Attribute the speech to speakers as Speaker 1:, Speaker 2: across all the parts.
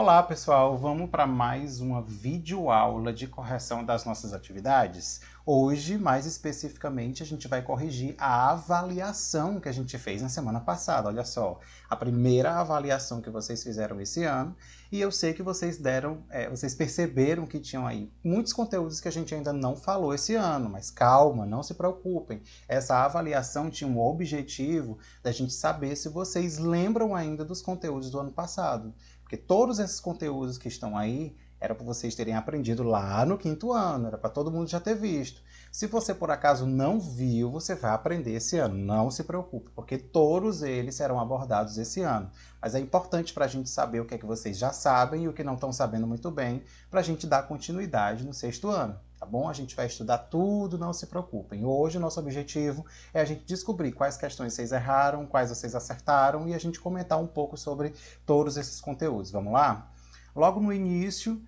Speaker 1: Olá pessoal, vamos para mais uma videoaula de correção das nossas atividades. Hoje, mais especificamente, a gente vai corrigir a avaliação que a gente fez na semana passada. Olha só, a primeira avaliação que vocês fizeram esse ano, e eu sei que vocês vocês perceberam que tinham aí muitos conteúdos que a gente ainda não falou esse ano, mas calma, não se preocupem. Essa avaliação tinha um objetivo da gente saber se vocês lembram ainda dos conteúdos do ano passado. Porque todos esses conteúdos que estão aí era para vocês terem aprendido lá no quinto ano, era para todo mundo já ter visto. Se você por acaso não viu, você vai aprender esse ano, não se preocupe, porque todos eles serão abordados esse ano. Mas é importante para a gente saber o que é que vocês já sabem e o que não estão sabendo muito bem, para a gente dar continuidade no sexto ano. Tá bom? A gente vai estudar tudo, não se preocupem. Hoje o nosso objetivo é a gente descobrir quais questões vocês erraram, quais vocês acertaram e a gente comentar um pouco sobre todos esses conteúdos. Vamos lá? Logo no início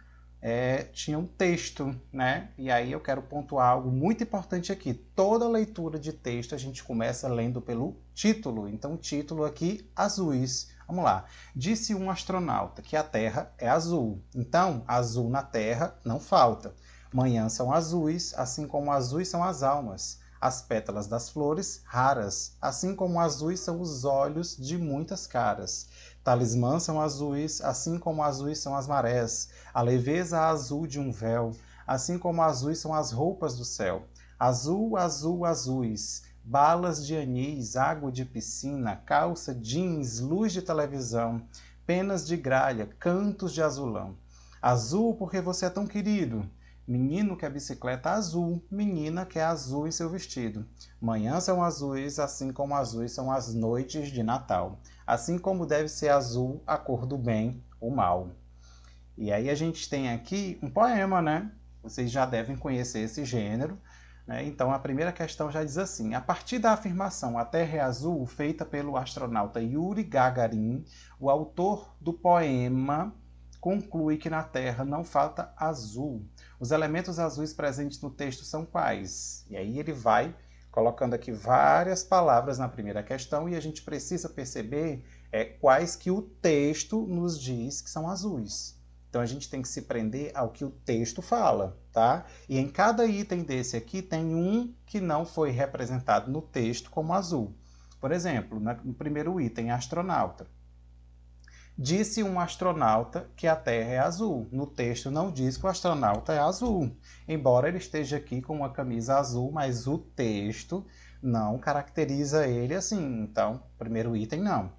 Speaker 1: tinha um texto, né? E aí eu quero pontuar algo muito importante aqui. Toda leitura de texto a gente começa lendo pelo título. Então o título aqui, azuis. Vamos lá. Disse um astronauta que a Terra é azul. Então, azul na Terra não falta. Manhãs são azuis, assim como azuis são as almas. As pétalas das flores, raras, assim como azuis são os olhos de muitas caras. Talismãs são azuis, assim como azuis são as marés. A leveza azul de um véu, assim como azuis são as roupas do céu. Azul, azul, azuis. Balas de anis, água de piscina, calça, jeans, luz de televisão, penas de gralha, cantos de azulão. Azul porque você é tão querido. Menino quer bicicleta azul, menina quer azul em seu vestido. Manhãs são azuis, assim como azuis são as noites de Natal. Assim como deve ser azul a cor do bem, o mal. E aí a gente tem aqui um poema, né? Vocês já devem conhecer esse gênero. Né? Então a primeira questão já diz assim: a partir da afirmação "a Terra é azul", feita pelo astronauta Yuri Gagarin, o autor do poema conclui que na Terra não falta azul. Os elementos azuis presentes no texto são quais? E aí ele vai colocando aqui várias palavras na primeira questão e a gente precisa perceber quais que o texto nos diz que são azuis. Então a gente tem que se prender ao que o texto fala, tá? E em cada item desse aqui tem um que não foi representado no texto como azul. Por exemplo, no primeiro item, astronauta. Disse um astronauta que a Terra é azul. No texto não diz que o astronauta é azul. Embora ele esteja aqui com uma camisa azul, mas o texto não caracteriza ele assim. Então, primeiro item não.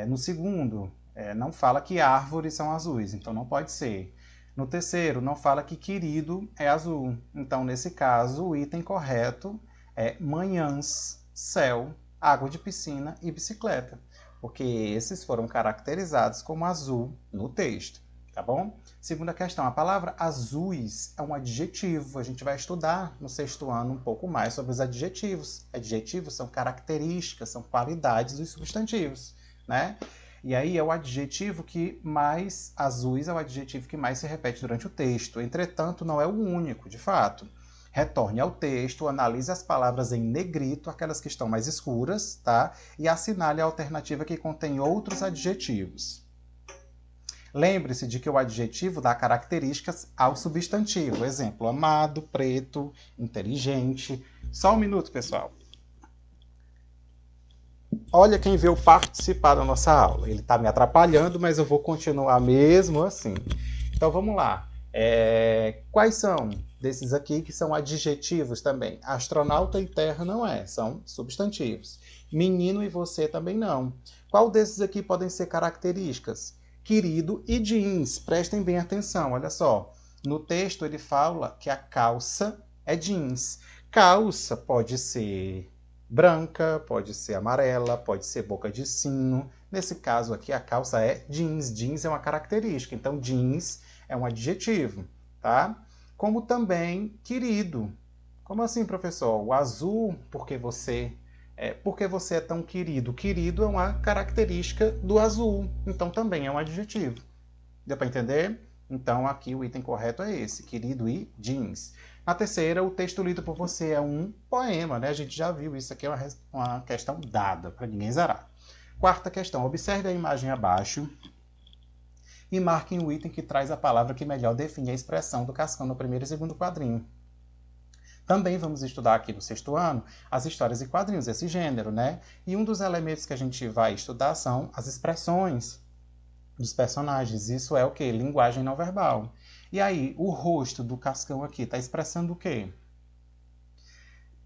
Speaker 1: No segundo, não fala que árvores são azuis, então não pode ser. No terceiro, não fala que querido é azul. Então, nesse caso, o item correto é manhãs, céu, água de piscina e bicicleta, porque esses foram caracterizados como azul no texto, tá bom? Segunda questão, a palavra azuis é um adjetivo. A gente vai estudar no sexto ano um pouco mais sobre os adjetivos. Adjetivos são características, são qualidades dos substantivos, né? E aí é o adjetivo que mais, azuis é o adjetivo que mais se repete durante o texto. Entretanto, não é o único, de fato. Retorne ao texto, analise as palavras em negrito, aquelas que estão mais escuras, tá? E assinale a alternativa que contém outros adjetivos. Lembre-se de que o adjetivo dá características ao substantivo. Exemplo, amado, preto, inteligente. Só um minuto, pessoal. Olha quem veio participar da nossa aula. Ele está me atrapalhando, mas eu vou continuar mesmo assim. Então vamos lá. Quais são desses aqui que são adjetivos também? Astronauta e terra não são substantivos. Menino e você também não. Qual desses aqui podem ser características? Querido e jeans. Prestem bem atenção, olha só. No texto ele fala que a calça é jeans. Calça pode ser branca, pode ser amarela, pode ser boca de sino. Nesse caso aqui, a calça é jeans. Jeans é uma característica, então jeans é um adjetivo, tá? Como também querido. Como assim, professor? O azul, porque você é tão querido. Querido é uma característica do azul, então também é um adjetivo. Deu para entender? Então aqui o item correto é esse, querido e jeans. Na terceira, o texto lido por você é um poema, né? A gente já viu, isso aqui é uma questão dada, para ninguém zerar. Quarta questão, observe a imagem abaixo e marquem o item que traz a palavra que melhor define a expressão do Cascão no primeiro e segundo quadrinho. Também vamos estudar aqui no sexto ano as histórias e quadrinhos, esse gênero, né? E um dos elementos que a gente vai estudar são as expressões dos personagens. Isso é o quê? Linguagem não verbal. E aí, o rosto do Cascão aqui está expressando o quê?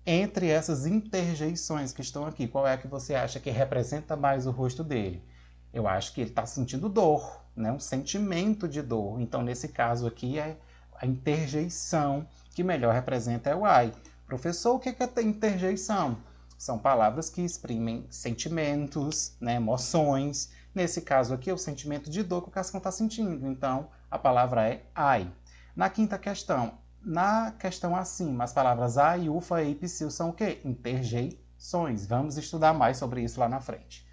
Speaker 1: Entre essas interjeições que estão aqui, qual é a que você acha que representa mais o rosto dele? Eu acho que ele está sentindo dor, né? Um sentimento de dor. Então, nesse caso aqui, é a interjeição que melhor representa é o ai. Professor, o que é interjeição? São palavras que exprimem sentimentos, né, emoções. Nesse caso aqui, é o sentimento de dor que o Cascão está sentindo. Então, a palavra é ai. Na quinta questão, na questão acima, as palavras ai, ufa, e psil são o quê? Interjeições. Vamos estudar mais sobre isso lá na frente.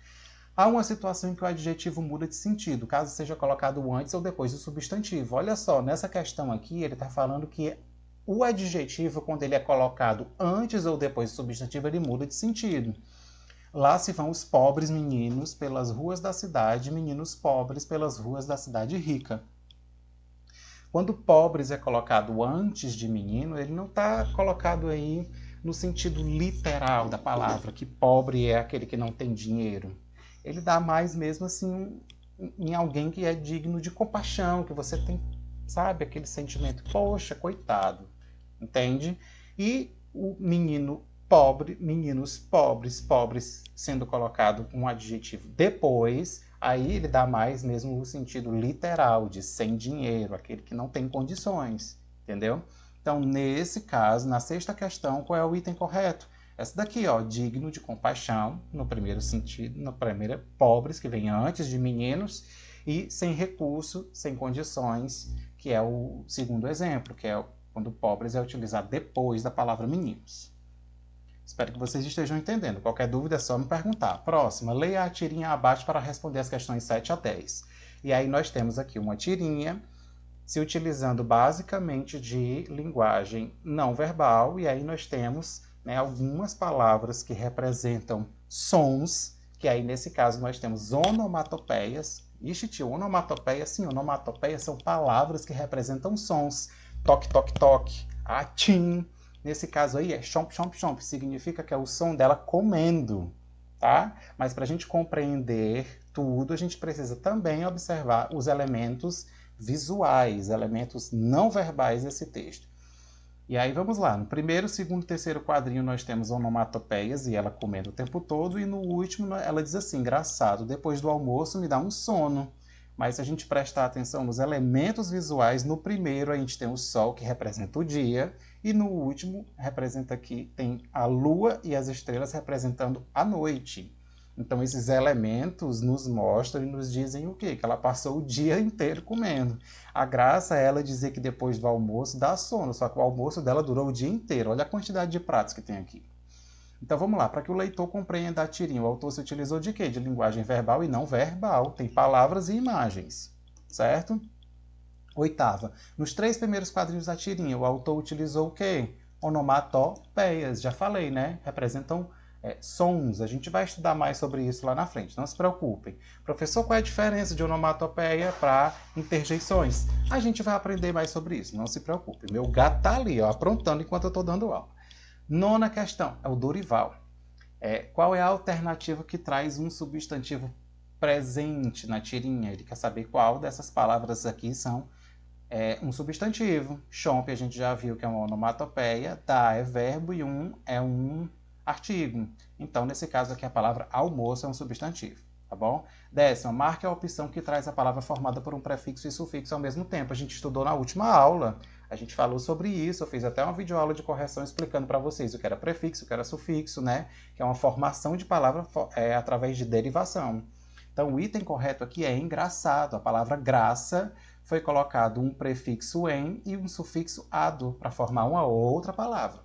Speaker 1: Há uma situação em que o adjetivo muda de sentido, caso seja colocado antes ou depois do substantivo. Olha só, nessa questão aqui, ele está falando que o adjetivo, quando ele é colocado antes ou depois do substantivo, ele muda de sentido. Lá se vão os pobres meninos pelas ruas da cidade, meninos pobres pelas ruas da cidade rica. Quando pobres é colocado antes de menino, ele não está colocado aí no sentido literal da palavra, que pobre é aquele que não tem dinheiro. Ele dá mais mesmo assim em alguém que é digno de compaixão, que você tem, sabe, aquele sentimento, poxa, coitado, entende? E o menino pobre, meninos pobres, pobres sendo colocado um adjetivo depois, aí ele dá mais mesmo o sentido literal de sem dinheiro, aquele que não tem condições, entendeu? Então, nesse caso, na sexta questão, qual é o item correto? Essa daqui, ó, digno de compaixão, no primeiro sentido, na primeira, pobres, que vem antes de meninos, e sem recurso, sem condições, que é o segundo exemplo, que é quando pobres é utilizado depois da palavra meninos. Espero que vocês estejam entendendo. Qualquer dúvida é só me perguntar. Próxima, leia a tirinha abaixo para responder as questões 7 a 10. E aí nós temos aqui uma tirinha se utilizando basicamente de linguagem não verbal, e aí nós temos, né, algumas palavras que representam sons, que aí nesse caso nós temos onomatopeias. Ixi, tio, onomatopeia, sim, onomatopeias são palavras que representam sons. Toque, toque, toque, atim. Nesse caso aí é chomp, chomp, chomp, significa que é o som dela comendo, tá? Mas para a gente compreender tudo, a gente precisa também observar os elementos visuais, elementos não verbais desse texto. E aí vamos lá, no primeiro, segundo e terceiro quadrinho nós temos onomatopeias e ela comendo o tempo todo, e no último ela diz assim, engraçado, depois do almoço me dá um sono. Mas se a gente prestar atenção nos elementos visuais, no primeiro a gente tem o sol, que representa o dia, e no último representa aqui, tem a lua e as estrelas representando a noite. Então esses elementos nos mostram e nos dizem o quê? Que ela passou o dia inteiro comendo. A graça é ela dizer que depois do almoço dá sono, só que o almoço dela durou o dia inteiro. Olha a quantidade de pratos que tem aqui. Então vamos lá, para que o leitor compreenda a tirinha, o autor se utilizou de quê? De linguagem verbal e não verbal. Tem palavras e imagens, certo? Oitava, nos 3 primeiros quadrinhos da tirinha, o autor utilizou o quê? Onomatopeias, já falei, né? Representam sons. A gente vai estudar mais sobre isso lá na frente, não se preocupem. Professor, qual é a diferença de onomatopeia para interjeições? A gente vai aprender mais sobre isso, não se preocupe. Meu gato tá ali, ó, aprontando enquanto eu estou dando aula. Nona questão, é o Dorival. Qual é a alternativa que traz um substantivo presente na tirinha? Ele quer saber qual dessas palavras aqui são um substantivo. Chomp a gente já viu que é uma onomatopeia, tá é verbo e é um artigo. Então, nesse caso aqui, a palavra almoço é um substantivo, tá bom? Décima, marque a opção que traz a palavra formada por um prefixo e sufixo ao mesmo tempo. A gente estudou na última aula. A gente falou sobre isso, eu fiz até uma videoaula de correção explicando para vocês o que era prefixo, o que era sufixo, né? Que é uma formação de palavra através de derivação. Então, o item correto aqui é engraçado. A palavra graça foi colocado um prefixo em e um sufixo ado para formar uma outra palavra.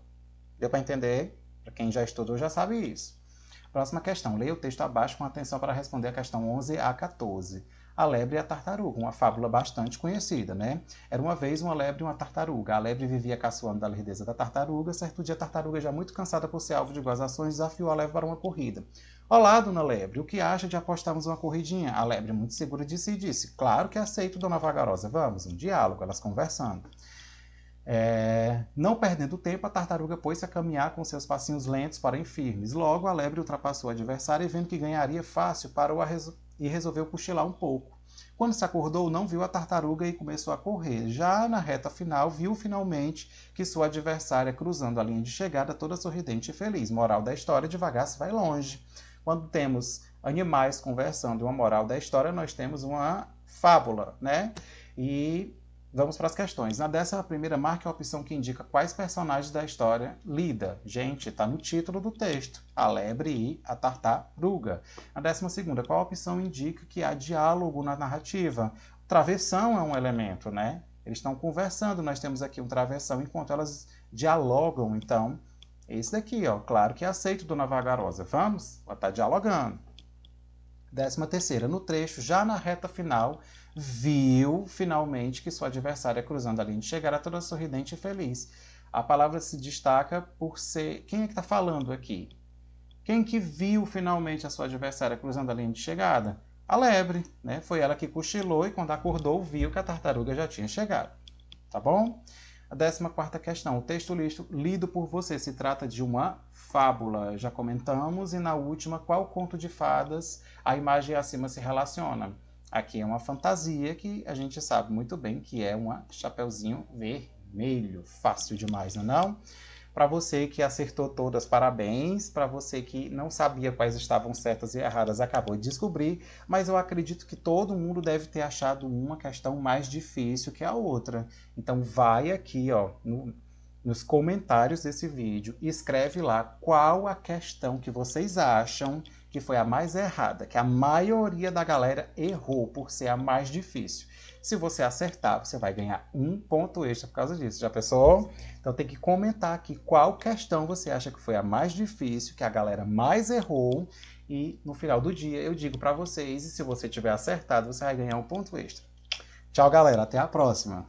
Speaker 1: Deu para entender? Para quem já estudou já sabe isso. Próxima questão. Leia o texto abaixo com atenção para responder a questão 11 a 14. A lebre e a tartaruga, uma fábula bastante conhecida, né? Era uma vez uma lebre e uma tartaruga. A lebre vivia caçoando da lerdeza da tartaruga. Certo dia, a tartaruga, já muito cansada por ser alvo de gozações, desafiou a lebre para uma corrida. Olá, dona Lebre, o que acha de apostarmos uma corridinha? A Lebre, muito segura de si, disse: claro que aceito, dona Vagarosa. Vamos, um diálogo, elas conversando. Não perdendo tempo, a tartaruga pôs-se a caminhar com seus passinhos lentos, porém firmes. Logo, a lebre ultrapassou o adversário e, vendo que ganharia fácil, parou e resolveu cochilar um pouco. Quando se acordou, não viu a tartaruga e começou a correr. Já na reta final, viu finalmente que sua adversária, cruzando a linha de chegada, toda sorridente e feliz. Moral da história: devagar se vai longe. Quando temos animais conversando, uma moral da história, nós temos uma fábula, né? E vamos para as questões. Na 11ª, marque a opção que indica quais personagens da história lida. Gente, está no título do texto. A lebre e a tartaruga. Na 12ª, qual opção indica que há diálogo na narrativa? Travessão é um elemento, né? Eles estão conversando, nós temos aqui um travessão enquanto elas dialogam. Então, esse daqui, ó, claro que é aceito, dona Vagarosa. Vamos? Ela está dialogando. 13ª, no trecho, já na reta final, viu finalmente que sua adversária, cruzando a linha de chegada, toda sorridente e feliz. A palavra se destaca por ser... Quem é que está falando aqui? Quem que viu finalmente a sua adversária cruzando a linha de chegada? A lebre, né? Foi ela que cochilou e quando acordou viu que a tartaruga já tinha chegado. Tá bom? A 14ª questão. O texto lido por você se trata de uma fábula. Já comentamos. E na última, qual conto de fadas a imagem acima se relaciona? Aqui é uma fantasia que a gente sabe muito bem que é um chapeuzinho vermelho. Fácil demais, não é não? Para você que acertou todas, parabéns. Para você que não sabia quais estavam certas e erradas, acabou de descobrir. Mas eu acredito que todo mundo deve ter achado uma questão mais difícil que a outra. Então vai aqui, ó, nos comentários desse vídeo e escreve lá qual a questão que vocês acham que foi a mais errada, que a maioria da galera errou por ser a mais difícil. Se você acertar, você vai ganhar um ponto extra por causa disso. Já pensou? Então tem que comentar aqui qual questão você acha que foi a mais difícil, que a galera mais errou. E no final do dia eu digo para vocês, e se você tiver acertado, você vai ganhar um ponto extra. Tchau, galera. Até a próxima.